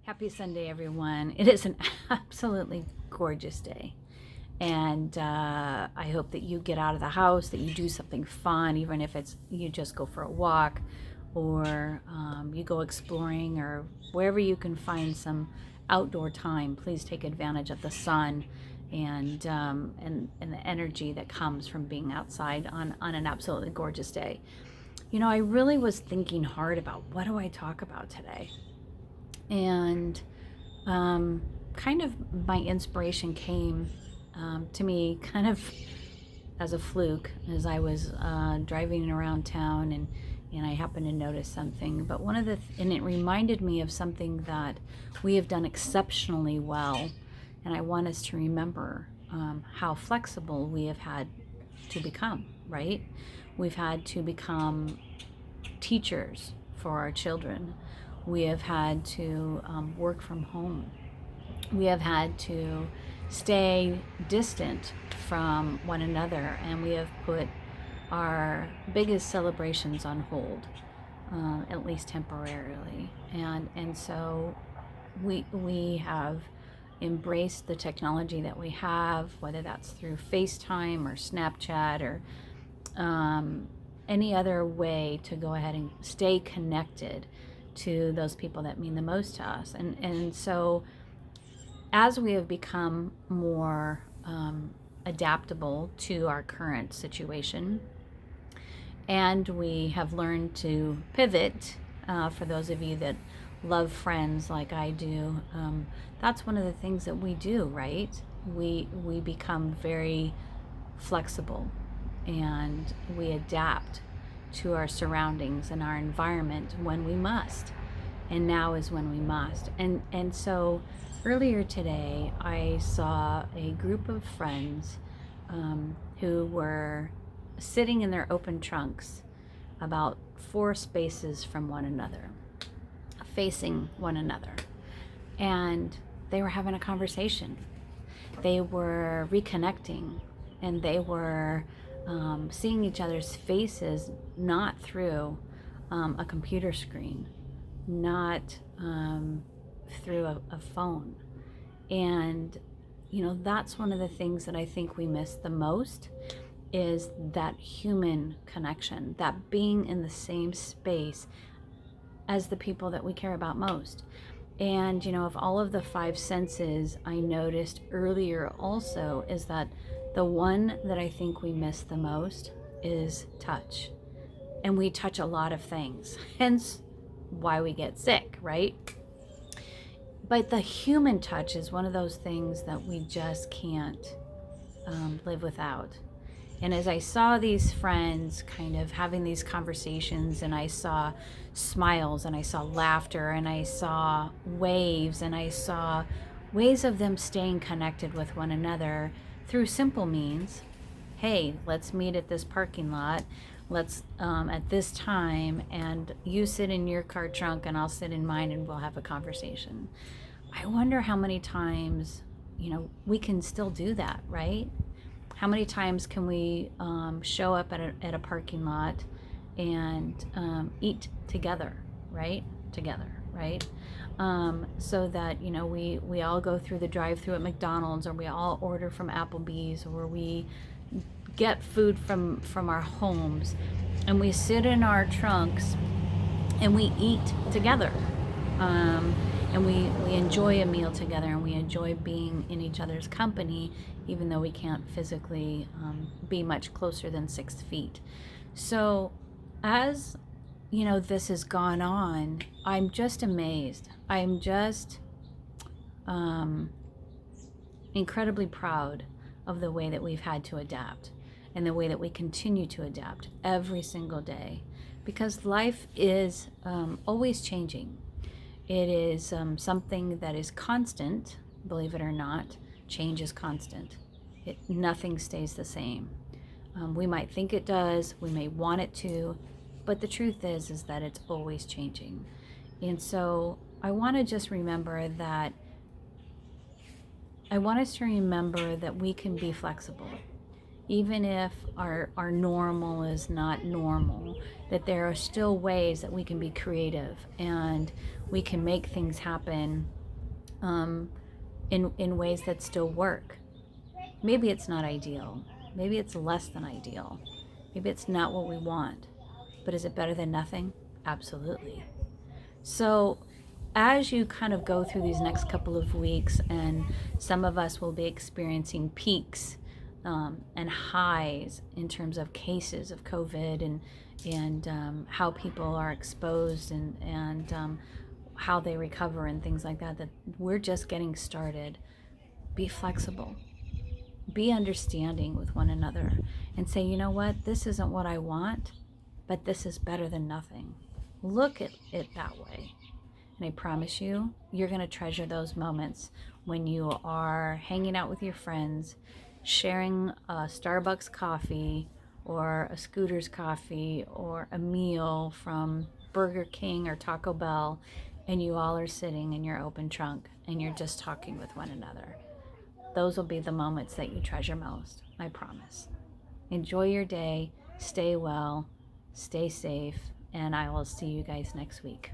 Happy Sunday, everyone. It is an absolutely gorgeous day. And I hope that you get out of the house, that you do something fun, even if it's you just go for a walk or you go exploring or wherever you can find some outdoor time. Please take advantage of the sun and the energy that comes from being outside on an absolutely gorgeous day. You know, I really was thinking hard about what do I talk about today? And kind of my inspiration came to me kind of as a fluke as I was driving around town and I happened to notice something. But and it reminded me of something that we have done exceptionally well. And I want us to remember how flexible we have had to become, right? We've had to become teachers for our children. We have had to work from home. We have had to stay distant from one another, and we have put our biggest celebrations on hold, at least temporarily. And so we have embraced the technology that we have, whether that's through FaceTime or Snapchat or any other way to go ahead and stay connected to those people that mean the most to us. And so as we have become more adaptable to our current situation, and we have learned to pivot, for those of you that love Friends like I do, that's one of the things that we do, right? We become very flexible and we adapt to our surroundings and our environment when we must. And now is when we must. And so earlier today, I saw a group of friends who were sitting in their open trunks about 4 spaces from one another, facing one another. And they were having a conversation. They were reconnecting, and they were seeing each other's faces not through a computer screen, not through a phone. And you know, that's one of the things that I think we miss the most, is that human connection, that being in the same space as the people that we care about most. And you know, of all of the 5 senses, I noticed earlier also is that the one that I think we miss the most is touch. And we touch a lot of things, hence why we get sick, right? But the human touch is one of those things that we just can't live without. And as I saw these friends kind of having these conversations, and I saw smiles, and I saw laughter, and I saw waves, and I saw ways of them staying connected with one another through simple means. Hey, let's meet at this parking lot. Let's at this time, and you sit in your car trunk and I'll sit in mine, and we'll have a conversation. I wonder how many times, you know, we can still do that, right? How many times can we show up at a parking lot and eat together, right? Together, right? So that, you know, we all go through the drive-through at McDonald's, or we all order from Applebee's, or we get food from our homes, and we sit in our trunks and we eat together. And we enjoy a meal together, and we enjoy being in each other's company, even though we can't physically be much closer than 6 feet. So as you know, this has gone on, I'm just amazed. I'm just incredibly proud of the way that we've had to adapt, and the way that we continue to adapt every single day, because life is always changing. It is something that is constant, believe it or not. Change is constant. Nothing stays the same. We might think it does, we may want it to, but the truth is that it's always changing. And so I want to just remember that, I want us to remember that we can be flexible. Even if our normal is not normal, that there are still ways that we can be creative and we can make things happen in ways that still work. Maybe it's not ideal. Maybe it's less than ideal. Maybe it's not what we want. But is it better than nothing? Absolutely. So, as you kind of go through these next couple of weeks, and some of us will be experiencing peaks and highs in terms of cases of COVID and how people are exposed and how they recover and things like that. That we're just getting started. Be flexible. Be understanding with one another, and say, you know what, this isn't what I want, but this is better than nothing. Look at it that way. And I promise you, you're going to treasure those moments when you are hanging out with your friends, sharing a Starbucks coffee or a Scooter's coffee or a meal from Burger King or Taco Bell, and you all are sitting in your open trunk and you're just talking with one another. Those will be the moments that you treasure most, I promise. Enjoy your day, stay well, stay safe, and I will see you guys next week.